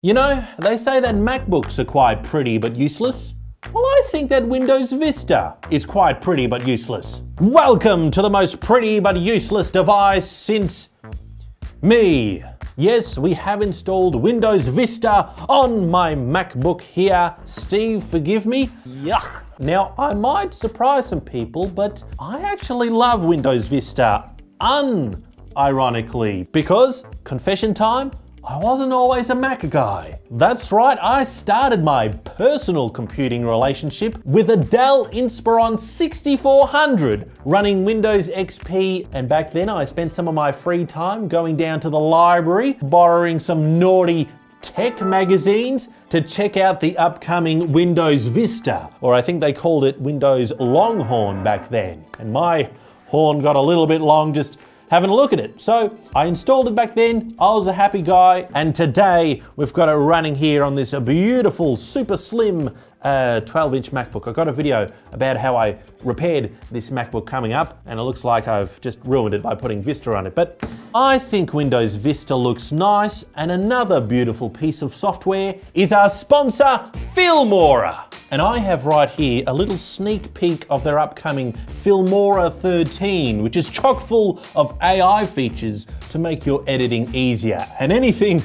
You know, they say that MacBooks are quite pretty but useless. Well, I think that Windows Vista is quite pretty but useless. Welcome to the most pretty but useless device since me. Yes, we have installed Windows Vista on my MacBook here. Steve, forgive me. Yuck. Now, I might surprise some people, but I actually love Windows Vista, unironically, because, confession time, I wasn't always a Mac guy. That's right, I started my personal computing relationship with a Dell Inspiron 6400 running Windows XP, and back then I spent some of my free time going down to the library, borrowing some naughty tech magazines to check out the upcoming Windows Vista, or I think they called it Windows Longhorn back then. And my horn got a little bit long just having a look at it. So I installed it back then, I was a happy guy, and today we've got it running here on this beautiful, super slim 12-inch MacBook. I got a video about how I repaired this MacBook coming up, and it looks like I've just ruined it by putting Vista on it. But I think Windows Vista looks nice, and another beautiful piece of software is our sponsor, Filmora. And I have right here a little sneak peek of their upcoming Filmora 13, which is chock full of AI features to make your editing easier. And anything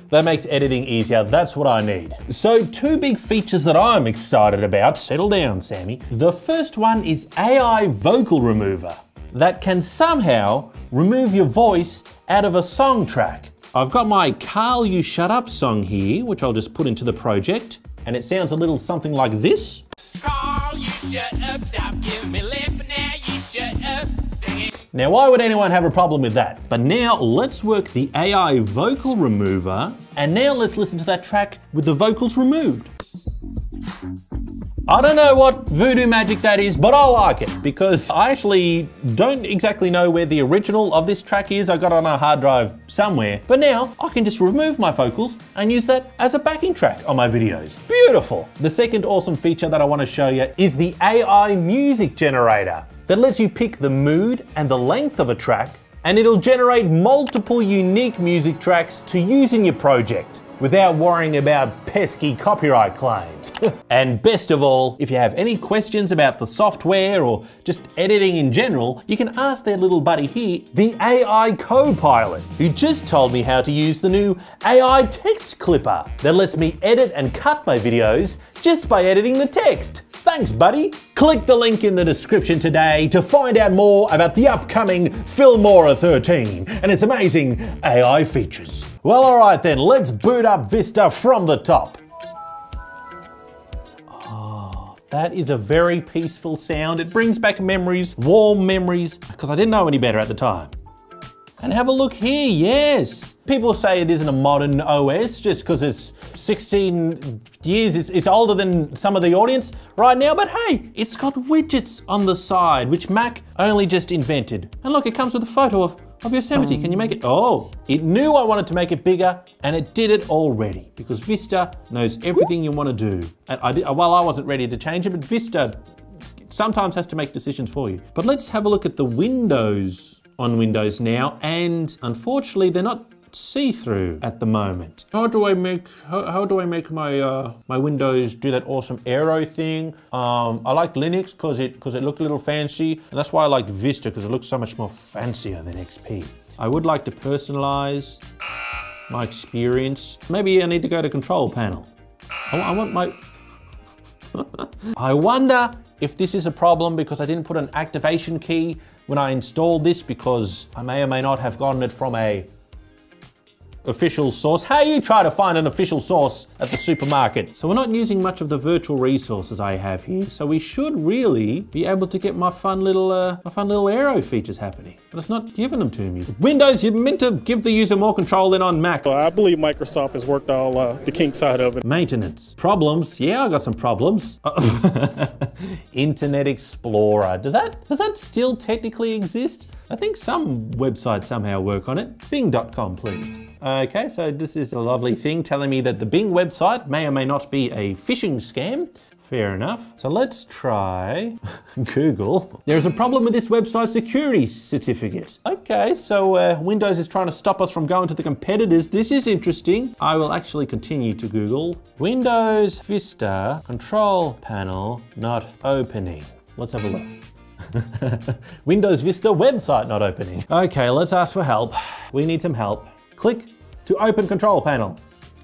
that makes editing easier, that's what I need. So 2 big features that I'm excited about. Settle down, Sammy. The first one is AI Vocal Remover that can somehow remove your voice out of a song track. I've got my Carl You Shut Up song here, which I'll just put into the project. And it sounds a little something like this. Carl, you shut up, stop giving me lip, now you shut up, sing it. Now, why would anyone have a problem with that? But now let's work the AI Vocal Remover, and now let's listen to that track with the vocals removed. I don't know what voodoo magic that is, but I like it because I actually don't exactly know where the original of this track is. I got it on a hard drive somewhere, but now I can just remove my vocals and use that as a backing track on my videos. Beautiful. The second awesome feature that I want to show you is the AI Music Generator that lets you pick the mood and the length of a track, and it'll generate multiple unique music tracks to use in your project without worrying about pesky copyright claims. And best of all, if you have any questions about the software or just editing in general, you can ask their little buddy here, the AI Co-Pilot, who just told me how to use the new AI Text Clipper that lets me edit and cut my videos just by editing the text. Thanks, buddy. Click the link in the description today to find out more about the upcoming Filmora 13 and its amazing AI features. Well, all right then, let's boot up Vista from the top. Oh, that is a very peaceful sound. It brings back memories, warm memories, because I didn't know any better at the time. And have a look here, yes. People say it isn't a modern OS just because it's 16 years, it's older than some of the audience right now, but hey, it's got widgets on the side, which Mac only just invented. And look, it comes with a photo of Yosemite. Can you make it? Oh, it knew I wanted to make it bigger, and it did it already, because Vista knows everything you want to do. And I wasn't ready to change it, but Vista sometimes has to make decisions for you. But let's have a look at the windows on Windows now, and unfortunately they're not see-through at the moment. How do I make my my Windows do that awesome arrow thing? I liked Linux because it looked a little fancy, and that's why I liked Vista, because it looks so much more fancier than XP. I would like to personalize my experience. Maybe I need to go to Control Panel. I want my I wonder if this is a problem because I didn't put an activation key when I installed this, because I may or may not have gotten it from a official source. Hey, you try to find an official source at the supermarket. So we're not using much of the virtual resources I have here, so we should really be able to get my fun little arrow features happening. But it's not giving them to me. Windows, you're meant to give the user more control than on Mac. I believe Microsoft has worked all the kinks out of it. Maintenance. Problems. Yeah, I got some problems. Internet Explorer. Does that still technically exist? I think some websites somehow work on it. Bing.com, please. Okay, so this is a lovely thing telling me that the Bing website may or may not be a phishing scam. Fair enough. So let's try Google. There's a problem with this website security certificate. Okay, so Windows is trying to stop us from going to the competitors. This is interesting. I will actually continue to Google. Windows Vista control panel not opening. Let's have a look. Windows Vista website not opening. Okay, let's ask for help. We need some help. Click to open control panel.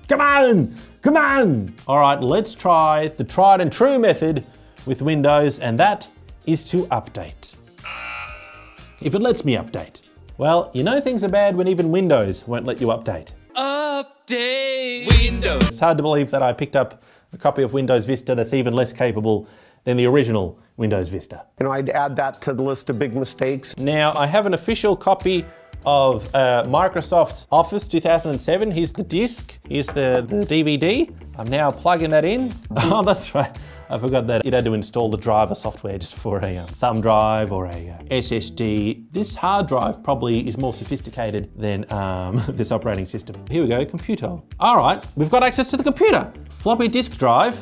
Come on, come on. All right, let's try the tried and true method with Windows, and that is to update. If it lets me update. Well, you know things are bad when even Windows won't let you update. Update Windows. It's hard to believe that I picked up a copy of Windows Vista that's even less capable than the original Windows Vista. You know, I'd add that to the list of big mistakes. Now, I have an official copy of Microsoft Office 2007. Here's the disc, here's the DVD. I'm now plugging that in. Oh, that's right. I forgot that it had to install the driver software just for a thumb drive or a SSD. This hard drive probably is more sophisticated than this operating system. Here we go, computer. All right, we've got access to the computer. Floppy disk drive.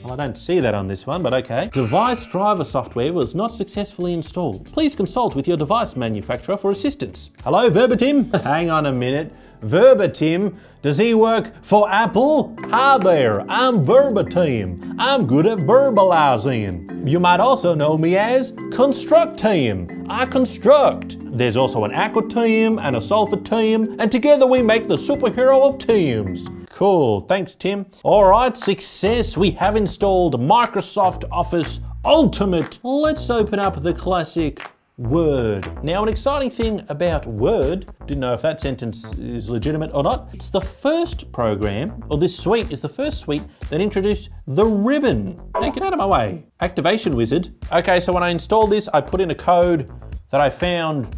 Well, I don't see that on this one, but okay. Device driver software was not successfully installed. Please consult with your device manufacturer for assistance. Hello, Verbatim? Hang on a minute. Verbatim? Does he work for Apple? Hi there, I'm Verbatim. I'm good at verbalizing. You might also know me as Construct Team. I construct. There's also an Aqua Team and a Sulfur Team, and together we make the superhero of teams. Cool, thanks Tim. All right, success. We have installed Microsoft Office Ultimate. Let's open up the classic Word. Now, an exciting thing about Word, didn't know if that sentence is legitimate or not, it's the first program, or this suite is the first suite that introduced the ribbon. Hey, get out of my way. Activation wizard. Okay, so when I installed this, I put in a code that I found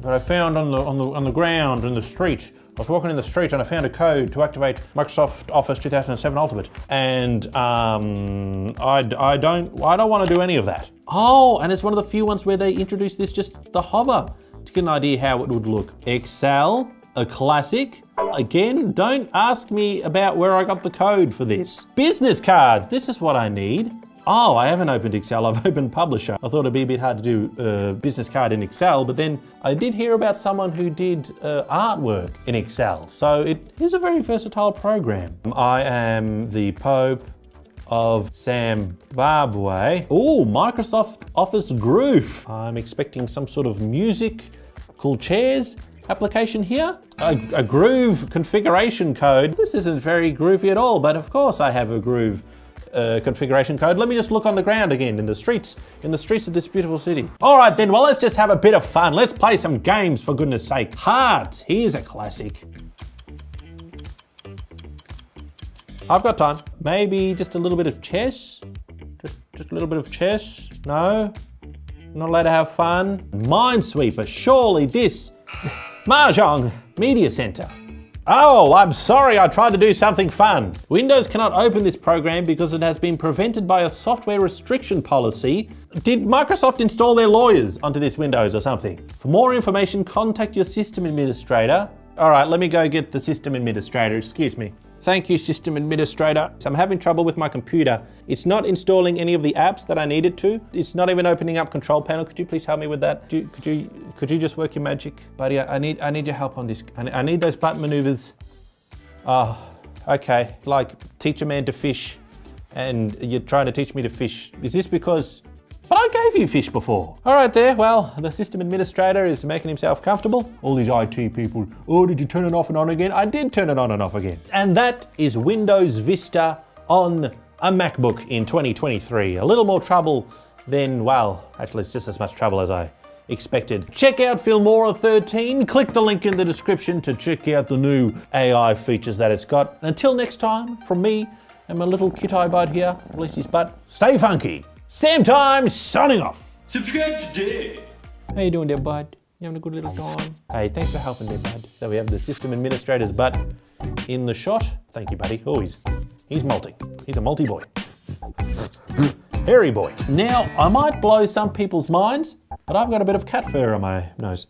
on the ground in the street. I was walking in the street and I found a code to activate Microsoft Office 2007 Ultimate, and I don't want to do any of that. Oh, and it's one of the few ones where they introduced this, just the hover, to get an idea how it would look. Excel, a classic. Again, don't ask me about where I got the code for this. Business cards, this is what I need. Oh, I haven't opened Excel, I've opened Publisher. I thought it'd be a bit hard to do a business card in Excel, but then I did hear about someone who did artwork in Excel. So it is a very versatile program. I am the Pope of Zimbabwe. Oh, Microsoft Office Groove. I'm expecting some sort of musical chairs application here. A Groove configuration code. This isn't very groovy at all, but of course I have a Groove configuration code. Let me just look on the ground again in the streets of this beautiful city. All right then, well, let's just have a bit of fun. Let's play some games, for goodness sake. Hearts, here's a classic. I've got time. Maybe just a little bit of chess. Just a little bit of chess. No, not allowed to have fun. Minesweeper, surely this. Mahjong, Media Center. Oh, I'm sorry, I tried to do something fun. Windows cannot open this program because it has been prevented by a software restriction policy. Did Microsoft install their lawyers onto this Windows or something? For more information, contact your system administrator. All right, let me go get the system administrator, excuse me. Thank you, system administrator. I'm having trouble with my computer. It's not installing any of the apps that I need it to. It's not even opening up control panel. Could you please help me with that? Could you just work your magic? Buddy, I need your help on this. I need those button maneuvers. Oh, okay. Like teach a man to fish and you're trying to teach me to fish. Is this because, but I gave you fish before. All right there, well, the system administrator is making himself comfortable. All these IT people, oh, did you turn it off and on again? I did turn it on and off again. And that is Windows Vista on a MacBook in 2023. A little more trouble than, well, actually it's just as much trouble as I expected. Check out Filmora 13. Click the link in the description to check out the new AI features that it's got. And until next time, from me and my little kitty bud here, at least his butt, stay funky. SAMTIME signing off. Subscribe today. How you doing there, bud? You having a good little time? Hey, thanks for helping there, bud. So we have the system administrator's butt in the shot. Thank you, buddy. Oh, he's molting. He's a multi boy. Hairy boy. Now, I might blow some people's minds, but I've got a bit of cat fur on my nose.